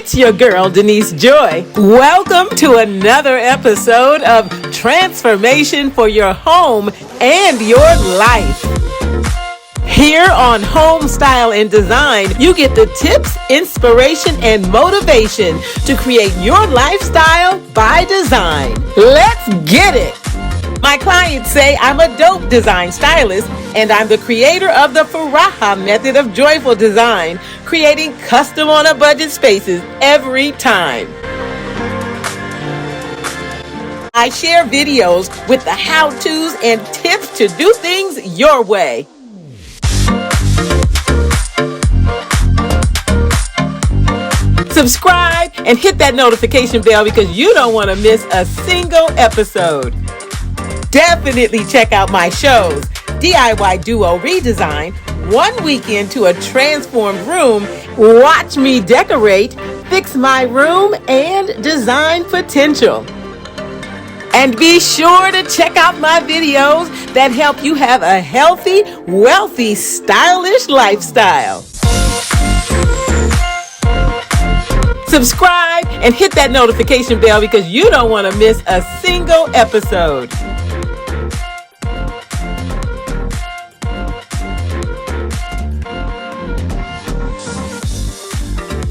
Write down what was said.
It's your girl, Denise Joy. Welcome to another episode of Transformation for Your Home and Your Life. Here on Home Style and Design, you get the tips, inspiration, and motivation to create your lifestyle by design. Let's get it! My clients say I'm a dope design stylist, and I'm the creator of the Faraha method of joyful design, creating custom on a budget spaces every time. I share videos with the how-tos and tips to do things your way. Subscribe and hit that notification bell because you don't want to miss a single episode. Definitely check out my shows, DIY DUO Redesign, One Weekend to a Transformed Room, Watch Me Decorate, Fix My Room, and Design Potential. And be sure to check out my videos that help you have a healthy, wealthy, stylish lifestyle. Subscribe and hit that notification bell because you don't want to miss a single episode.